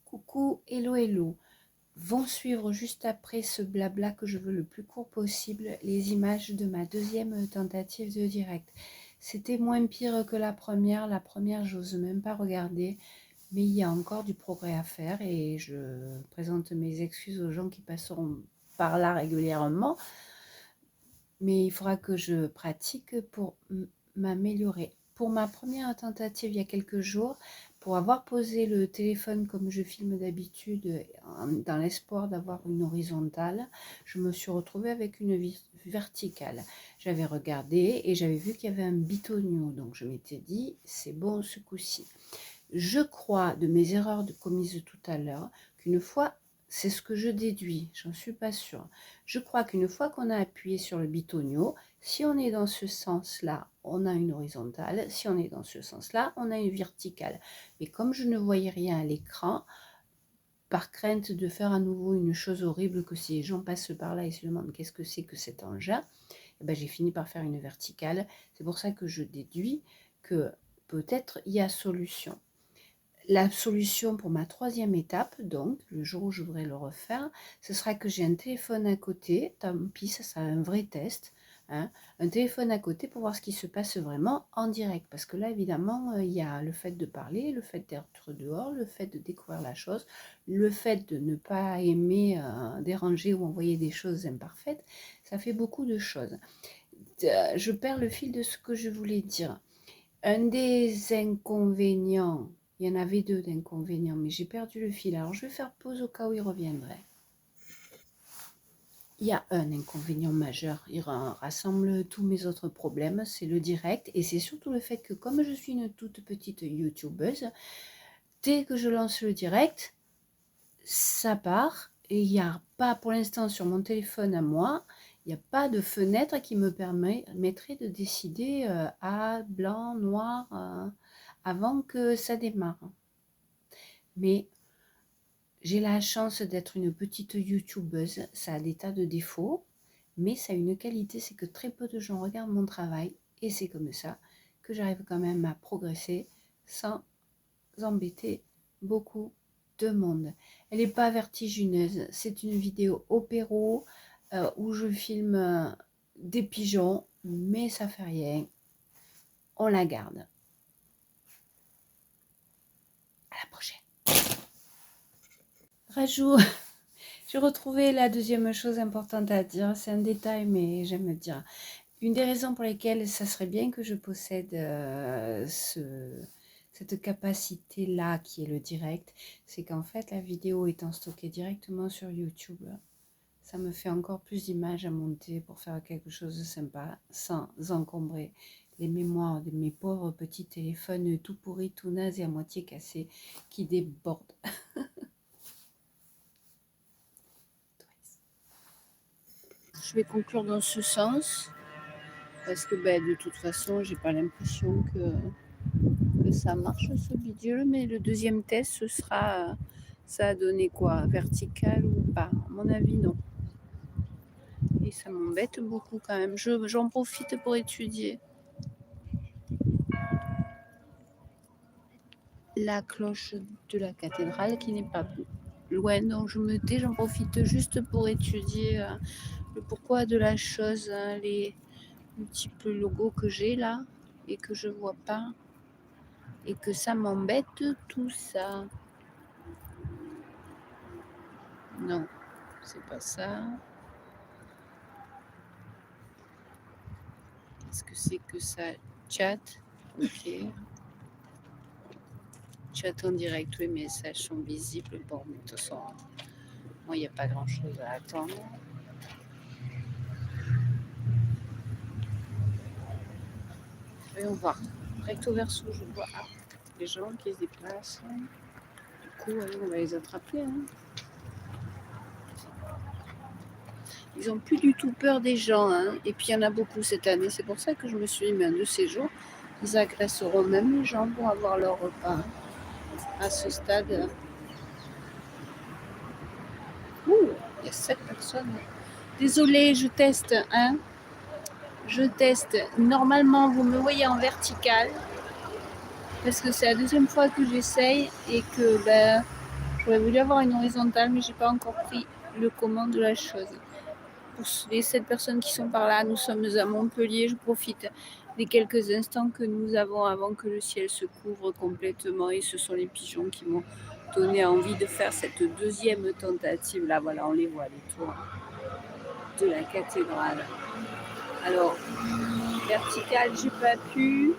Coucou, hello, hello. Vont suivre juste après ce blabla que je veux le plus court possible, les images de ma deuxième tentative de direct. C'était moins pire que la première. La première, j'ose même pas regarder, mais il y a encore du progrès à faire et je présente mes excuses aux gens qui passeront par là régulièrement. Mais il faudra que je pratique pour m'améliorer. Pour ma première tentative il y a quelques jours, pour avoir posé le téléphone comme je filme d'habitude, dans l'espoir d'avoir une horizontale, je me suis retrouvée avec une verticale. J'avais regardé et j'avais vu qu'il y avait un bitonio, donc je m'étais dit, c'est bon ce coup-ci. Je crois, de mes erreurs commises tout à l'heure, qu'une fois, c'est ce que je déduis, j'en suis pas sûre. Je crois qu'une fois qu'on a appuyé sur le bitonio, si on est dans ce sens-là, on a une horizontale. Si on est dans ce sens-là, on a une verticale. Mais comme je ne voyais rien à l'écran, par crainte de faire à nouveau une chose horrible, que si les gens passent par là et se demandent qu'est-ce que c'est que cet engin, eh ben, j'ai fini par faire une verticale. C'est pour ça que je déduis que peut-être il y a solution. La solution pour ma troisième étape, donc, le jour où je voudrais le refaire, ce sera que j'ai un téléphone à côté, tant pis, ça sera un vrai test, hein, un téléphone à côté pour voir ce qui se passe vraiment en direct. Parce que là, évidemment, il y a le fait de parler, le fait d'être dehors, le fait de découvrir la chose, le fait de ne pas aimer déranger ou envoyer des choses imparfaites, ça fait beaucoup de choses. Je perds le fil de ce que je voulais dire. Un des inconvénients, il y en avait deux d'inconvénients, mais j'ai perdu le fil. Alors, je vais faire pause au cas où il reviendrait. Il y a un inconvénient majeur, il rassemble tous mes autres problèmes, c'est le direct, et c'est surtout le fait que comme je suis une toute petite youtubeuse, dès que je lance le direct, ça part, et il n'y a pas pour l'instant sur mon téléphone à moi, il n'y a pas de fenêtre qui me permettrait de décider à blanc, noir, avant que ça démarre. Mais j'ai la chance d'être une petite youtubeuse, ça a des tas de défauts, mais ça a une qualité, c'est que très peu de gens regardent mon travail, et c'est comme ça que j'arrive quand même à progresser sans embêter beaucoup de monde. Elle n'est pas vertigineuse, c'est une vidéo opéro où je filme des pigeons, mais ça fait rien, on la garde. À la prochaine. Rajout, j'ai retrouvé la deuxième chose importante à dire, c'est un détail mais j'aime le dire. Une des raisons pour lesquelles ça serait bien que je possède cette capacité-là qui est le direct, c'est qu'en fait la vidéo étant stockée directement sur YouTube, ça me fait encore plus d'images à monter pour faire quelque chose de sympa sans encombrer les mémoires de mes pauvres petits téléphones tout pourris, tout nazes et à moitié cassés qui débordent. Je vais conclure dans ce sens parce que de toute façon j'ai pas l'impression que ça marche ce bidule, mais le deuxième test ce sera ça a donné quoi, vertical ou pas, à mon avis non, et ça m'embête beaucoup quand même. J'en profite pour étudier la cloche de la cathédrale qui n'est pas loin, donc j'en profite juste pour étudier le pourquoi de la chose, les multiples logos que j'ai là et que je vois pas et que ça m'embête tout ça. Non, c'est pas ça. Qu'est-ce que c'est que ça? Chat, ok. Chat en direct, tous les messages sont visibles. Bon, mais de toute façon, moi, il n'y a pas grand-chose à attendre. Voyons voir. Recto verso, je vois les gens qui se déplacent. Du coup, allez, on va les attraper. Hein. Ils n'ont plus du tout peur des gens. Hein. Et puis, il y en a beaucoup cette année. C'est pour ça que je me suis mis un de ces jours. Ils agresseront même les gens pour avoir leur repas. Hein. À ce stade. Ouh, il y a 7 personnes. Désolée, je teste. Hein. Je teste. Normalement, vous me voyez en vertical. Parce que c'est la deuxième fois que j'essaye et que J'aurais voulu avoir une horizontale, mais j'ai pas encore pris le comment de la chose. Pour les 7 personnes qui sont par là, nous sommes à Montpellier. Je profite des quelques instants que nous avons avant que le ciel se couvre complètement. Et ce sont les pigeons qui m'ont donné envie de faire cette deuxième tentative. Là, voilà, on les voit, les tours de la cathédrale. Alors, verticale, j'ai pas pu.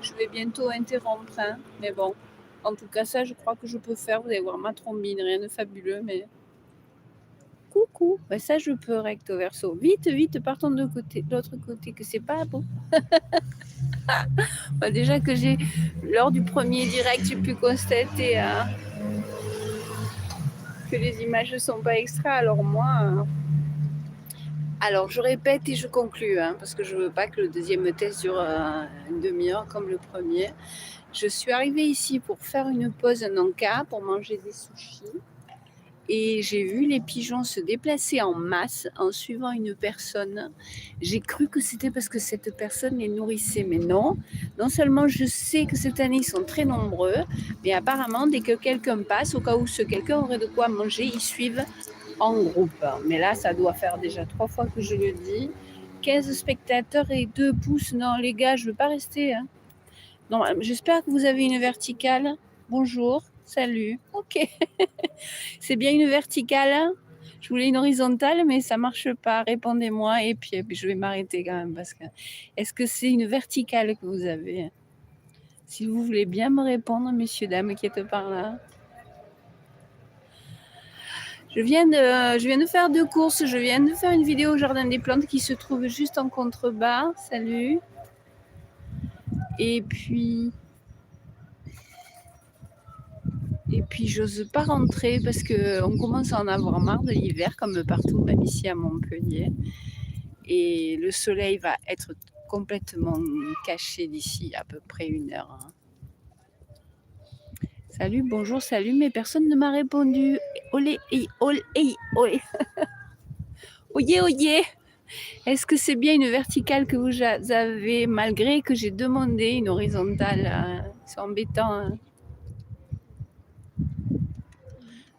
Je vais bientôt interrompre, hein. Mais bon, en tout cas, ça, je crois que je peux faire. Vous allez voir ma trombine, rien de fabuleux, mais coucou. Ben, ça, je peux recto verso. Vite, vite, partons de l'autre côté, que c'est pas beau. Ben, déjà que lors du premier direct, j'ai pu constater que les images ne sont pas extra. Alors moi, alors je répète et je conclue, hein, parce que je veux pas que le deuxième test dure une demi-heure comme le premier. Je suis arrivée ici pour faire une pause en Anka, pour manger des sushis. Et j'ai vu les pigeons se déplacer en masse en suivant une personne. J'ai cru que c'était parce que cette personne les nourrissait, mais non. Non seulement je sais que cette année ils sont très nombreux, mais apparemment dès que quelqu'un passe, au cas où ce quelqu'un aurait de quoi manger, ils suivent en groupe. Mais là, ça doit faire déjà 3 fois que je le dis. 15 spectateurs et 2 pouces. Non les gars, je ne veux pas rester. Hein. Non, j'espère que vous avez une verticale. Bonjour, salut. Ok. C'est bien une verticale, hein. Je voulais une horizontale, mais ça marche pas. Répondez-moi et puis je vais m'arrêter quand même parce que est-ce que c'est une verticale que vous avez? Si vous voulez bien me répondre, messieurs, dames qui êtes par là. Je viens de faire 2 courses. Je viens de faire une vidéo au Jardin des Plantes qui se trouve juste en contrebas. Salut. Et puis j'ose pas rentrer parce qu'on commence à en avoir marre de l'hiver, comme partout, même ici à Montpellier. Et le soleil va être complètement caché d'ici à peu près 1 heure. Salut, bonjour, salut, mais personne ne m'a répondu. Olé, olé, olé. Oyez, oyez. Est-ce que c'est bien une verticale que vous avez, malgré que j'ai demandé une horizontale? C'est embêtant. Hein.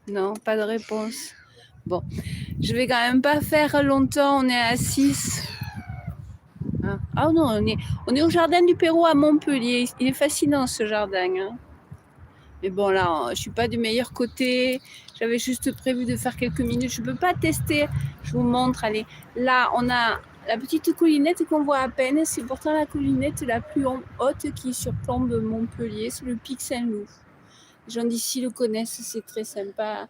Non, pas de réponse. Bon, je vais quand même pas faire longtemps, on est à 6. Ah non, on est au jardin du Pérou à Montpellier. Il est fascinant ce jardin. Hein. Mais bon, là, je suis pas du meilleur côté. J'avais juste prévu de faire quelques minutes. Je peux pas tester. Je vous montre. Allez, là, on a la petite collinette qu'on voit à peine. C'est pourtant la collinette la plus haute qui surplombe Montpellier. C'est le pic Saint-Loup. Les gens d'ici le connaissent. C'est très sympa.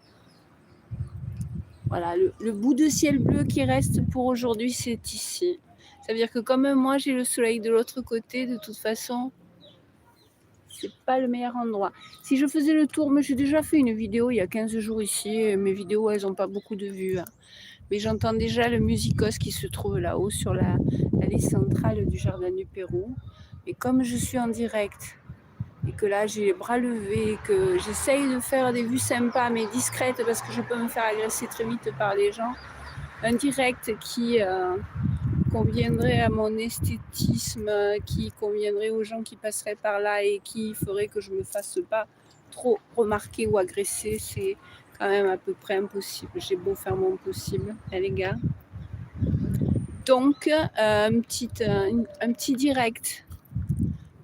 Voilà, le bout de ciel bleu qui reste pour aujourd'hui, c'est ici. Ça veut dire que comme moi, j'ai le soleil de l'autre côté, de toute façon, c'est pas le meilleur endroit. Si je faisais le tour, mais j'ai déjà fait une vidéo il y a 15 jours ici, et mes vidéos, elles n'ont pas beaucoup de vues. Hein. Mais j'entends déjà le musicos qui se trouve là-haut sur l'allée centrale du Jardin du Pérou. Et comme je suis en direct, et que là j'ai les bras levés, que j'essaye de faire des vues sympas mais discrètes parce que je peux me faire agresser très vite par les gens, un direct qui conviendrait à mon esthétisme, qui conviendrait aux gens qui passeraient par là et qui ferait que je me fasse pas trop remarquer ou agresser, c'est quand même à peu près impossible. J'ai beau faire mon possible, hein, les gars. Donc un petit direct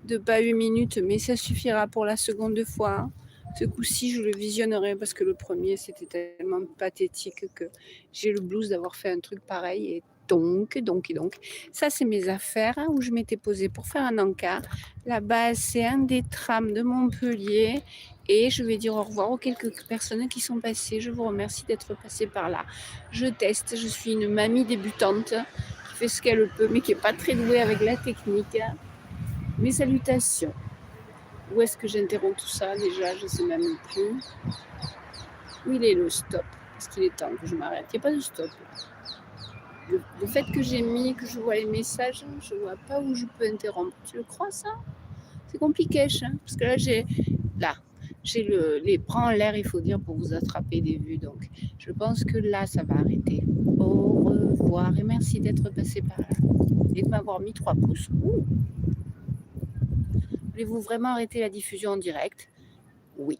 de pas 8 minutes, mais ça suffira pour la seconde fois. Ce coup-ci, je le visionnerai parce que le premier, c'était tellement pathétique que j'ai le blues d'avoir fait un truc pareil. Et donc, ça, c'est mes affaires hein, où je m'étais posée pour faire un encart. Là-bas, c'est un des trams de Montpellier. Et je vais dire au revoir aux quelques personnes qui sont passées. Je vous remercie d'être passées par là. Je teste. Je suis une mamie débutante qui fait ce qu'elle peut, mais qui n'est pas très douée avec la technique. Mes salutations. Où est-ce que j'interromps tout ça déjà? Je ne sais même plus. Où il est le stop? Parce qu'il est temps que je m'arrête. Il n'y a pas de stop. Le fait que j'ai mis, que je vois les messages, je ne vois pas où je peux interrompre. Tu le crois ça? C'est compliqué, hein? Parce que là, j'ai les bras en l'air, il faut dire, pour vous attraper des vues. Donc, je pense que là, ça va arrêter. Au revoir et merci d'être passé par là. Et de m'avoir mis 3 pouces. Ouh. Voulez-vous vraiment arrêter la diffusion en direct? Oui.